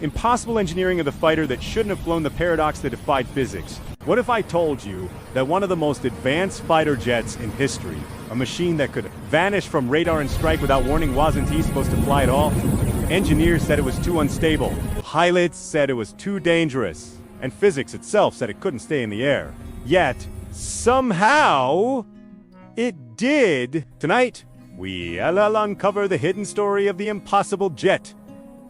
Impossible engineering of the fighter that shouldn't have flown the paradox that defied physics. What if I told you that one of the most advanced fighter jets in history, a machine that could vanish from radar and strike without warning, wasn't he supposed to fly at all? Engineers said it was too unstable. Pilots said it was too dangerous. And physics itself said it couldn't stay in the air. Yet, somehow, it did. Tonight, we'll uncover the hidden story of the impossible jet.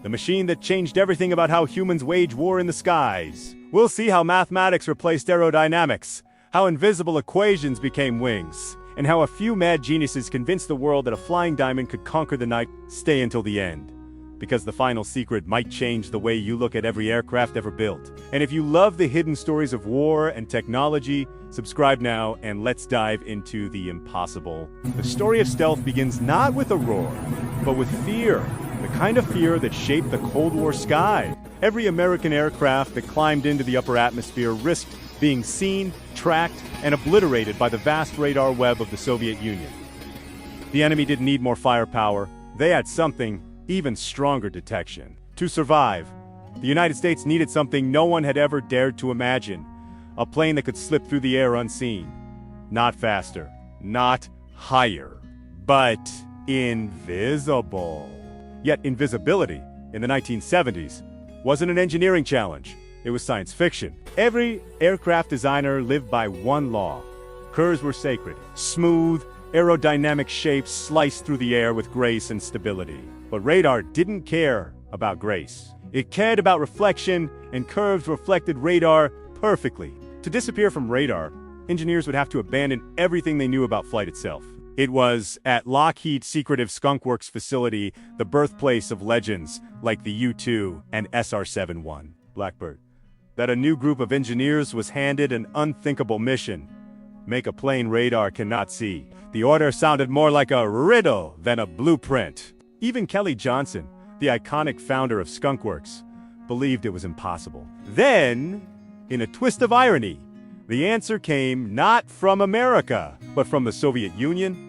The machine that changed everything about how humans wage war in the skies. We'll see how mathematics replaced aerodynamics, how invisible equations became wings, and how a few mad geniuses convinced the world that a flying diamond could conquer the night, stay until the end. Because the final secret might change the way you look at every aircraft ever built. And if you love the hidden stories of war and technology, subscribe now and let's dive into the impossible. The story of stealth begins not with a roar, but with fear. The kind of fear that shaped the Cold War sky. Every American aircraft that climbed into the upper atmosphere risked being seen, tracked, and obliterated by the vast radar web of the Soviet Union. The enemy didn't need more firepower. They had something even stronger: detection. To survive, the United States needed something no one had ever dared to imagine. A plane that could slip through the air unseen. Not faster, not higher, but invisible. Yet invisibility, in the 1970s, wasn't an engineering challenge. It was science fiction. Every aircraft designer lived by one law. Curves were sacred. Smooth, aerodynamic shapes sliced through the air with grace and stability. But radar didn't care about grace. It cared about reflection, and curves reflected radar perfectly. To disappear from radar, engineers would have to abandon everything they knew about flight itself. It was at Lockheed's secretive Skunk Works facility, the birthplace of legends like the U-2 and SR-71 Blackbird, that a new group of engineers was handed an unthinkable mission: make a plane radar cannot see. The order sounded more like a riddle than a blueprint. Even Kelly Johnson, the iconic founder of Skunk Works, believed it was impossible. Then, in a twist of irony, the answer came not from America, but from the Soviet Union.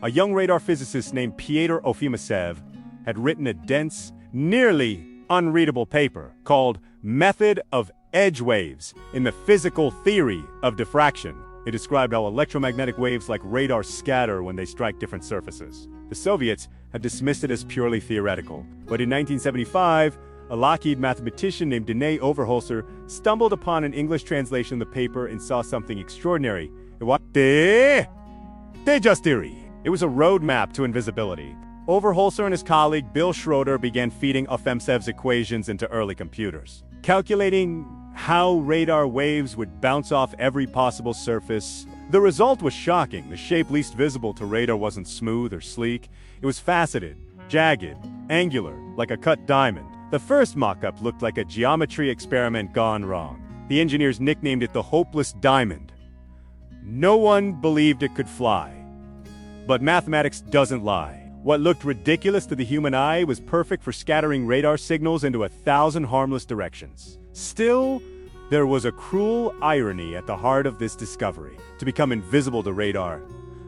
A young radar physicist named Pyotr Ofimasev had written a dense, nearly unreadable paper called Method of Edge Waves in the Physical Theory of Diffraction. It described how electromagnetic waves like radar scatter when they strike different surfaces. The Soviets had dismissed it as purely theoretical, but in 1975, a Lockheed mathematician named Denis Overholser stumbled upon an English translation of the paper and saw something extraordinary. It was Tejas theory. It was a roadmap to invisibility. Overholser and his colleague Bill Schroeder began feeding Ofimsev's equations into early computers, calculating how radar waves would bounce off every possible surface. The result was shocking. The shape least visible to radar wasn't smooth or sleek. It was faceted, jagged, angular, like a cut diamond. The first mock-up looked like a geometry experiment gone wrong. The engineers nicknamed it the hopeless diamond. No one believed it could fly. But mathematics doesn't lie. What looked ridiculous to the human eye was perfect for scattering radar signals into 1,000 harmless directions. Still, there was a cruel irony at the heart of this discovery. To become invisible to radar,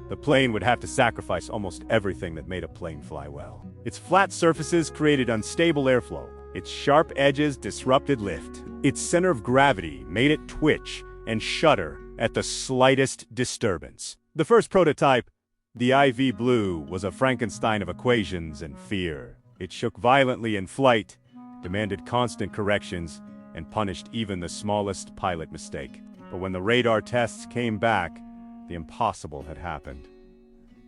the plane would have to sacrifice almost everything that made a plane fly well. Its flat surfaces created unstable airflow. Its sharp edges disrupted lift. Its center of gravity made it twitch and shudder at the slightest disturbance. The first prototype, the IV Blue, was a Frankenstein of equations and fear. It shook violently in flight, demanded constant corrections, and punished even the smallest pilot mistake. But when the radar tests came back, the impossible had happened.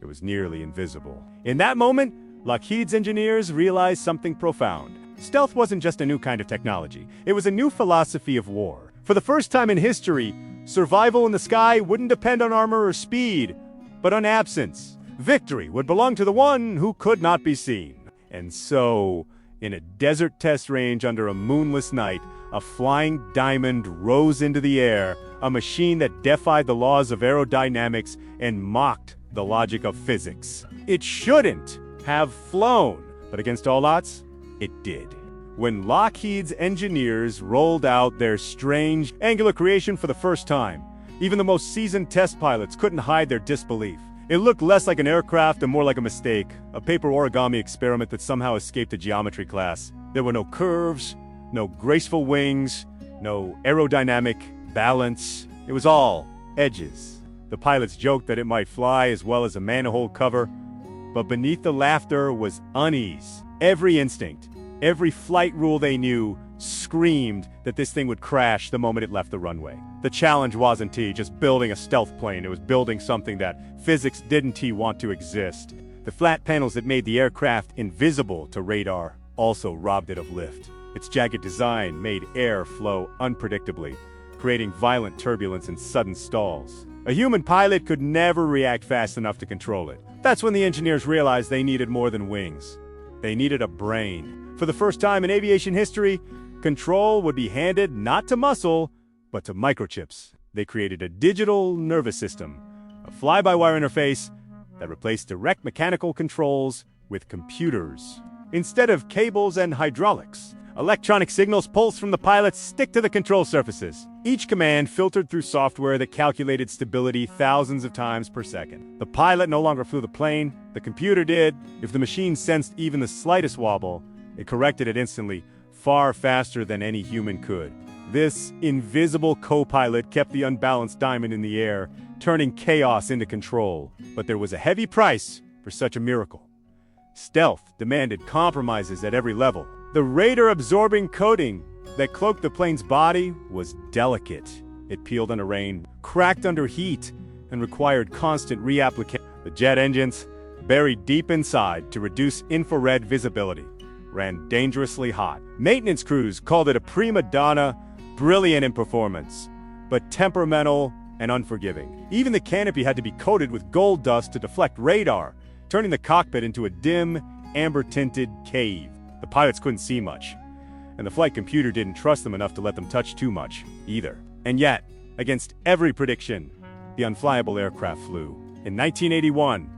It was nearly invisible. In that moment, Lockheed's engineers realized something profound. Stealth wasn't just a new kind of technology. It was a new philosophy of war. For the first time in history, survival in the sky wouldn't depend on armor or speed, but on absence. Victory would belong to the one who could not be seen. And so, in a desert test range under a moonless night, a flying diamond rose into the air, a machine that defied the laws of aerodynamics and mocked the logic of physics. It shouldn't have flown, but against all odds, it did. When Lockheed's engineers rolled out their strange angular creation for the first time, even the most seasoned test pilots couldn't hide their disbelief. It looked less like an aircraft and more like a mistake, a paper origami experiment that somehow escaped a geometry class. There were no curves, no graceful wings, no aerodynamic balance. It was all edges. The pilots joked that it might fly as well as a manhole cover, but beneath the laughter was unease. Every instinct, every flight rule they knew screamed that this thing would crash the moment it left the runway. The challenge wasn't just building a stealth plane, it was building something that physics didn't want to exist. The flat panels that made the aircraft invisible to radar also robbed it of lift. Its jagged design made air flow unpredictably, creating violent turbulence and sudden stalls. A human pilot could never react fast enough to control it. That's when the engineers realized they needed more than wings. They needed a brain. For the first time in aviation history, control would be handed not to muscle, but to microchips. They created a digital nervous system, a fly-by-wire interface that replaced direct mechanical controls with computers. Instead of cables and hydraulics, electronic signals pulsed from the pilots stick to the control surfaces. Each command filtered through software that calculated stability thousands of times per second. The pilot no longer flew the plane, the computer did. If the machine sensed even the slightest wobble, it corrected it instantly, far faster than any human could. This invisible co-pilot kept the unbalanced diamond in the air, turning chaos into control. But there was a heavy price for such a miracle. Stealth demanded compromises at every level. The radar-absorbing coating that cloaked the plane's body was delicate. It peeled under rain, cracked under heat, and required constant reapplication. The jet engines, buried deep inside to reduce infrared visibility, ran dangerously hot. Maintenance crews called it a prima donna, brilliant in performance, but temperamental and unforgiving. Even the canopy had to be coated with gold dust to deflect radar, turning the cockpit into a dim, amber-tinted cave. The pilots couldn't see much, and the flight computer didn't trust them enough to let them touch too much, either. And yet, against every prediction, the unflyable aircraft flew. In 1981,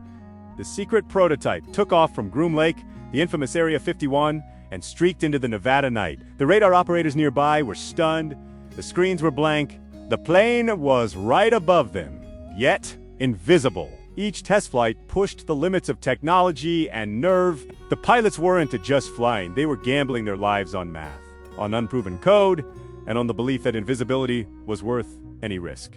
the secret prototype took off from Groom Lake, the infamous Area 51, and streaked into the Nevada night. The radar operators nearby were stunned, the screens were blank, the plane was right above them, yet invisible. Each test flight pushed the limits of technology and nerve. The pilots weren't just flying, they were gambling their lives on math, on unproven code, and on the belief that invisibility was worth any risk.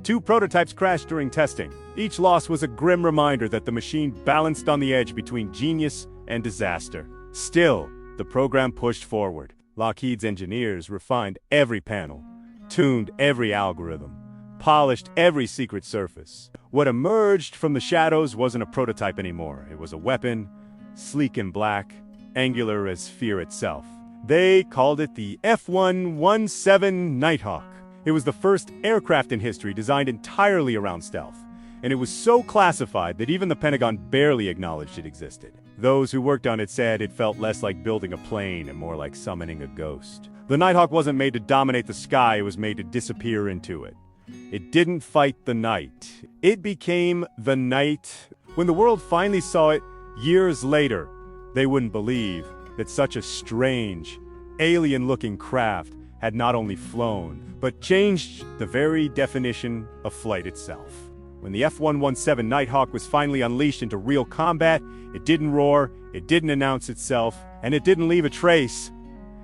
2 prototypes crashed during testing. Each loss was a grim reminder that the machine balanced on the edge between genius and disaster. Still, the program pushed forward. Lockheed's engineers refined every panel, tuned every algorithm, polished every secret surface. What emerged from the shadows wasn't a prototype anymore. It was a weapon, sleek and black, angular as fear itself. They called it the F-117 Nighthawk. It was the first aircraft in history designed entirely around stealth, and it was so classified that even the Pentagon barely acknowledged it existed. Those who worked on it said it felt less like building a plane and more like summoning a ghost. The Nighthawk wasn't made to dominate the sky, it was made to disappear into it. It didn't fight the night. It became the night. When the world finally saw it, years later, they wouldn't believe that such a strange, alien-looking craft had not only flown, but changed the very definition of flight itself. When the F-117 Nighthawk was finally unleashed into real combat, it didn't roar, it didn't announce itself, and it didn't leave a trace.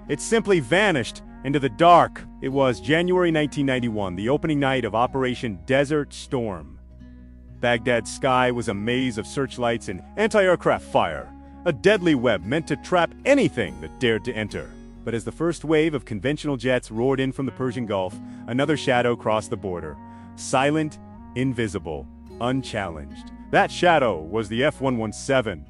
It simply vanished into the dark. It was January 1991, the opening night of Operation Desert Storm. Baghdad's sky was a maze of searchlights and anti-aircraft fire, a deadly web meant to trap anything that dared to enter. But as the first wave of conventional jets roared in from the Persian Gulf, another shadow crossed the border. Silent, invisible, unchallenged. That shadow was the F-117.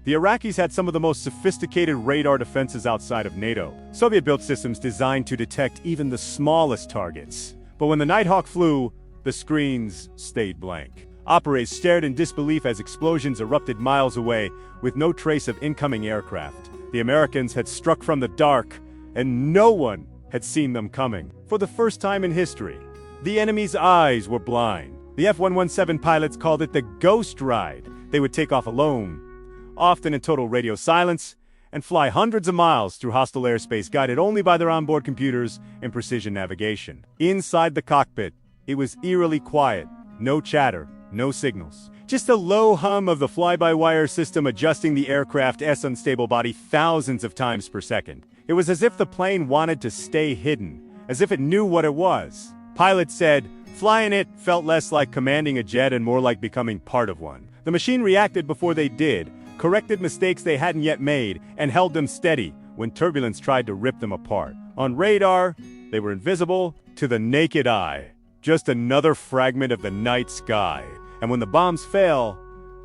The Iraqis had some of the most sophisticated radar defenses outside of NATO. Soviet-built systems designed to detect even the smallest targets. But when the Nighthawk flew, the screens stayed blank. Operators stared in disbelief as explosions erupted miles away, with no trace of incoming aircraft. The Americans had struck from the dark, and no one had seen them coming. For the first time in history, the enemy's eyes were blind. The F-117 pilots called it the ghost ride. They would take off alone, often in total radio silence, and fly hundreds of miles through hostile airspace guided only by their onboard computers and precision navigation. Inside the cockpit, it was eerily quiet. No chatter, no signals. Just a low hum of the fly-by-wire system adjusting the aircraft's unstable body thousands of times per second. It was as if the plane wanted to stay hidden, as if it knew what it was. Pilots said, flying it felt less like commanding a jet and more like becoming part of one. The machine reacted before they did, corrected mistakes they hadn't yet made, and held them steady when turbulence tried to rip them apart. On radar, they were invisible to the naked eye. Just another fragment of the night sky. And when the bombs fell,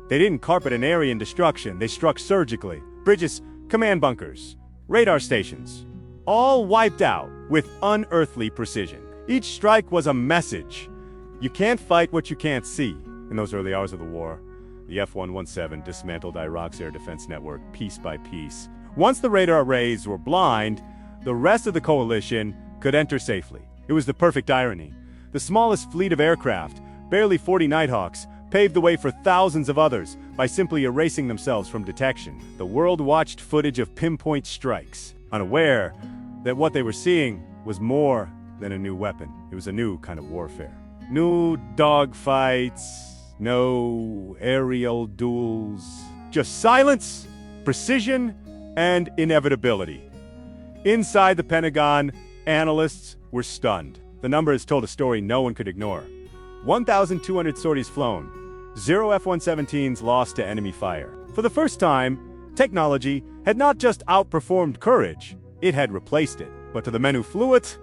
they didn't carpet an area in destruction. They struck surgically. Bridges, command bunkers, radar stations, all wiped out with unearthly precision. Each strike was a message. You can't fight what you can't see. In those early hours of the war, the F-117 dismantled Iraq's air defense network piece by piece. Once the radar arrays were blind, the rest of the coalition could enter safely. It was the perfect irony. The smallest fleet of aircraft, barely 40 Nighthawks, paved the way for thousands of others by simply erasing themselves from detection. The world watched footage of pinpoint strikes, unaware that what they were seeing was more than a new weapon. It was a new kind of warfare. No dogfights, no aerial duels, just silence, precision, and inevitability. Inside the Pentagon, analysts were stunned. The numbers told a story no one could ignore. 1,200 sorties flown, 0 F-117s lost to enemy fire. For the first time, technology had not just outperformed courage, it had replaced it. But to the men who flew it,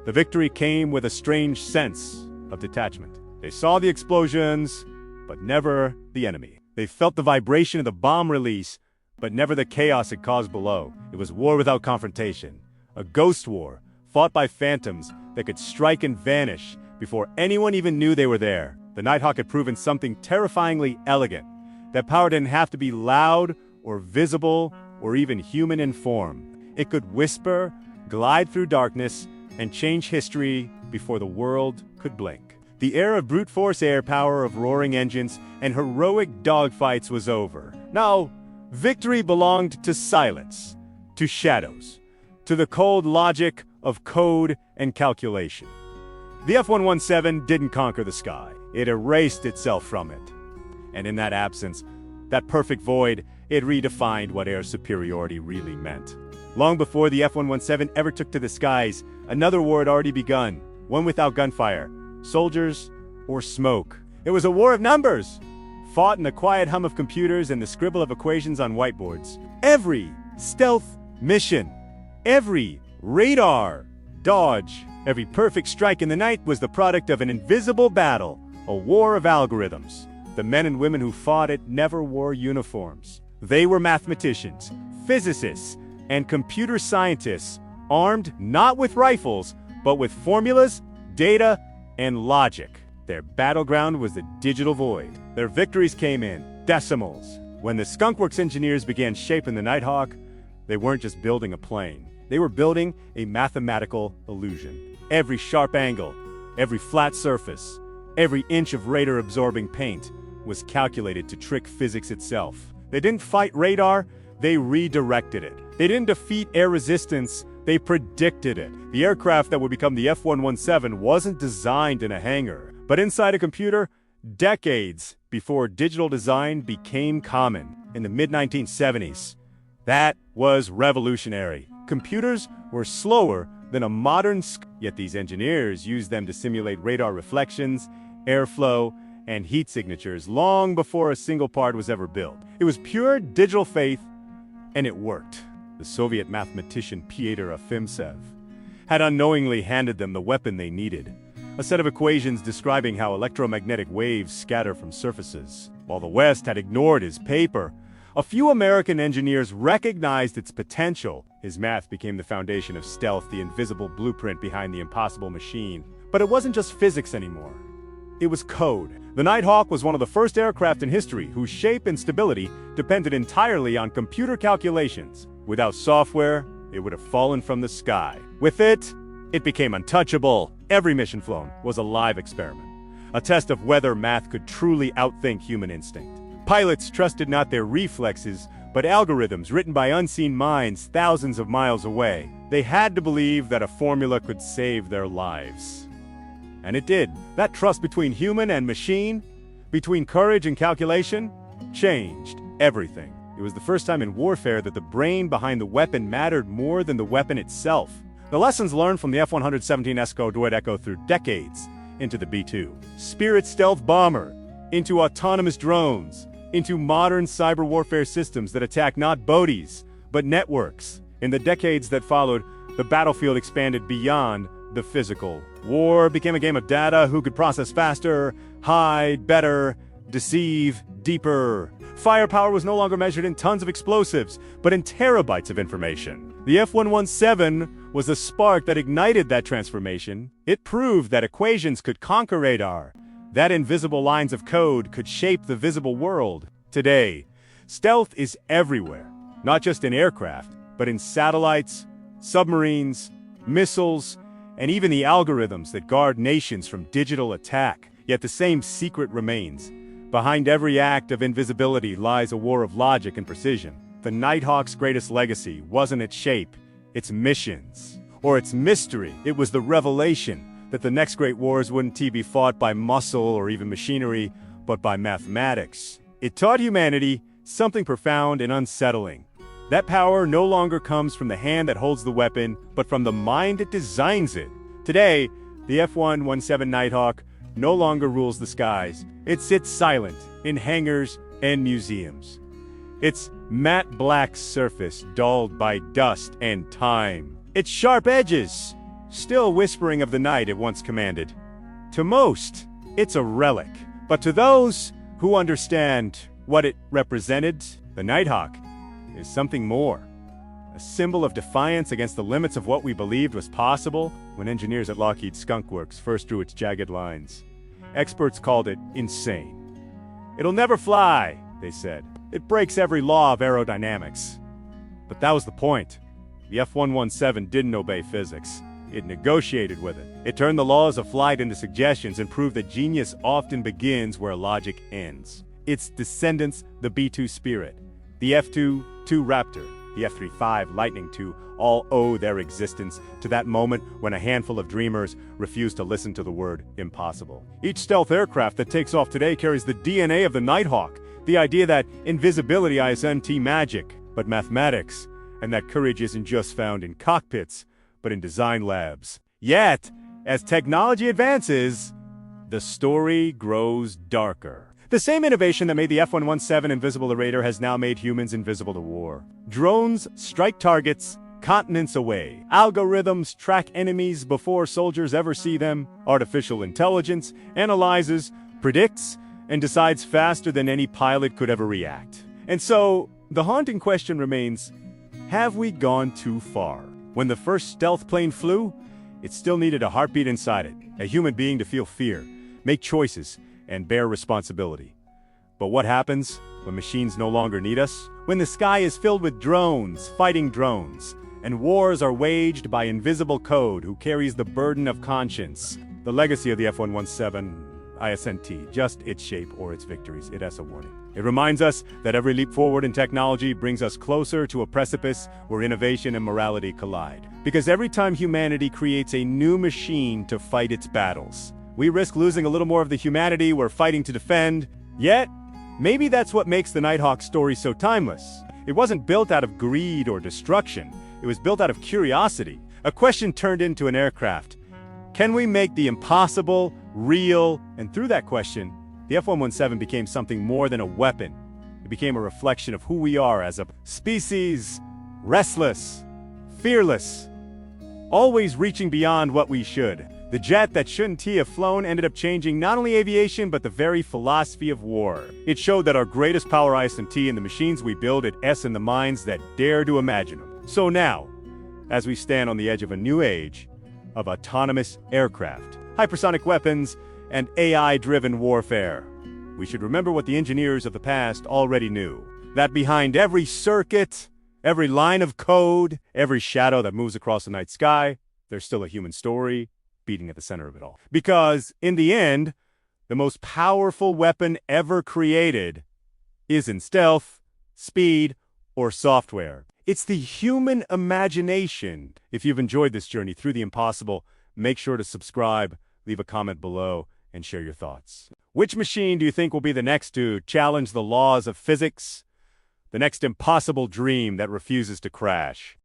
the victory came with a strange sense of detachment. They saw the explosions, but never the enemy. They felt the vibration of the bomb release, but never the chaos it caused below. It was war without confrontation, a ghost war fought by phantoms that could strike and vanish before anyone even knew they were there. The Nighthawk had proven something terrifyingly elegant, that power didn't have to be loud or visible or even human in form. It could whisper, glide through darkness, and change history before the world could blink. The era of brute force air power, of roaring engines, and heroic dogfights was over. Now, victory belonged to silence, to shadows, to the cold logic of code and calculation. The F-117 didn't conquer the sky. It erased itself from it. And in that absence, that perfect void, it redefined what air superiority really meant. Long before the F-117 ever took to the skies, another war had already begun, one without gunfire, soldiers, or smoke. It was a war of numbers, fought in the quiet hum of computers and the scribble of equations on whiteboards. Every stealth mission, every radar dodge, every perfect strike in the night was the product of an invisible battle, a war of algorithms. The men and women who fought it never wore uniforms. They were mathematicians, physicists, and computer scientists, armed not with rifles, but with formulas, data, and logic. Their battleground was the digital void. Their victories came in decimals. When the Skunk engineers began shaping the Nighthawk, they weren't just building a plane. They were building a mathematical illusion. Every sharp angle, every flat surface, every inch of radar-absorbing paint was calculated to trick physics itself. They didn't fight radar, they redirected it. They didn't defeat air resistance, they predicted it. The aircraft that would become the F-117 wasn't designed in a hangar, but inside a computer, decades before digital design became common. In the mid-1970s, that was revolutionary. Computers were slower than a modern yet these engineers used them to simulate radar reflections, airflow, and heat signatures long before a single part was ever built. It was pure digital faith, and it worked. The Soviet mathematician Pyotr Efimtsev had unknowingly handed them the weapon they needed, a set of equations describing how electromagnetic waves scatter from surfaces. While the West had ignored his paper, a few American engineers recognized its potential. His math became the foundation of stealth, the invisible blueprint behind the impossible machine. But it wasn't just physics anymore. It was code. The Nighthawk was one of the first aircraft in history whose shape and stability depended entirely on computer calculations. Without software, it would have fallen from the sky. With it, it became untouchable. Every mission flown was a live experiment, a test of whether math could truly outthink human instinct. Pilots trusted not their reflexes, but algorithms written by unseen minds thousands of miles away. They had to believe that a formula could save their lives. And it did. That trust between human and machine, between courage and calculation, changed everything. It was the first time in warfare that the brain behind the weapon mattered more than the weapon itself. The lessons learned from the F-117 Nighthawk echo through decades into the B-2 Spirit stealth bomber, into autonomous drones, into modern cyber warfare systems that attack not bodies, but networks. In the decades that followed, the battlefield expanded beyond the physical. War became a game of data: who could process faster, hide better, deceive deeper. Firepower was no longer measured in tons of explosives, but in terabytes of information. The F-117 was the spark that ignited that transformation. It proved that equations could conquer radar, that invisible lines of code could shape the visible world. Today, stealth is everywhere, not just in aircraft, but in satellites, submarines, missiles, and even the algorithms that guard nations from digital attack. Yet the same secret remains. Behind every act of invisibility lies a war of logic and precision. The Nighthawk's greatest legacy wasn't its shape, its missions, or its mystery. It was the revelation that the next great wars wouldn't be fought by muscle or even machinery, but by mathematics. It taught humanity something profound and unsettling. That power no longer comes from the hand that holds the weapon, but from the mind that designs it. Today, the F-117 Nighthawk no longer rules the skies. It sits silent in hangars and museums. Its matte black surface dulled by dust and time. Its sharp edges still whispering of the night it once commanded. To most, it's a relic. But to those who understand what it represented, the Nighthawk is something more. A symbol of defiance against the limits of what we believed was possible. When engineers at Lockheed Skunk Works first drew its jagged lines, experts called it insane. It'll never fly, they said. It breaks every law of aerodynamics. But that was the point. The F-117 didn't obey physics. It negotiated with it. It turned the laws of flight into suggestions and proved that genius often begins where logic ends. Its descendants, the B-2 Spirit, the F-22 Raptor, the F-35 Lightning II, all owe their existence to that moment when a handful of dreamers refused to listen to the word impossible. Each stealth aircraft that takes off today carries the DNA of the Nighthawk, the idea that invisibility isn't magic, but mathematics, and that courage isn't just found in cockpits, but in design labs. Yet, as technology advances, the story grows darker. The same innovation that made the F-117 invisible to radar has now made humans invisible to war. Drones strike targets continents away. Algorithms track enemies before soldiers ever see them. Artificial intelligence analyzes, predicts, and decides faster than any pilot could ever react. And so, the haunting question remains, have we gone too far? When the first stealth plane flew, it still needed a heartbeat inside it, a human being to feel fear, make choices, and bear responsibility. But what happens when machines no longer need us? When the sky is filled with drones, fighting drones, and wars are waged by invisible code who carries the burden of conscience. The legacy of the F-117 isn't just its shape or its victories, it has a warning. It reminds us that every leap forward in technology brings us closer to a precipice where innovation and morality collide. Because every time humanity creates a new machine to fight its battles, we risk losing a little more of the humanity we're fighting to defend. Yet, maybe that's what makes the Nighthawk story so timeless. It wasn't built out of greed or destruction. It was built out of curiosity. A question turned into an aircraft. Can we make the impossible real? And through that question, the F-117 became something more than a weapon. It became a reflection of who we are as a species, restless, fearless, always reaching beyond what we should. The jet that shouldn't have flown ended up changing not only aviation, but the very philosophy of war. It showed that our greatest power isn't in the machines we build, it's in the minds that dare to imagine them. So now, as we stand on the edge of a new age of autonomous aircraft, hypersonic weapons, and AI-driven warfare, we should remember what the engineers of the past already knew. That behind every circuit, every line of code, every shadow that moves across the night sky, there's still a human story beating at the center of it all. Because, in the end, the most powerful weapon ever created isn't stealth, speed, or software. It's the human imagination. If you've enjoyed this journey through the impossible, make sure to subscribe, leave a comment below, and share your thoughts. Which machine do you think will be the next to challenge the laws of physics? The next impossible dream that refuses to crash?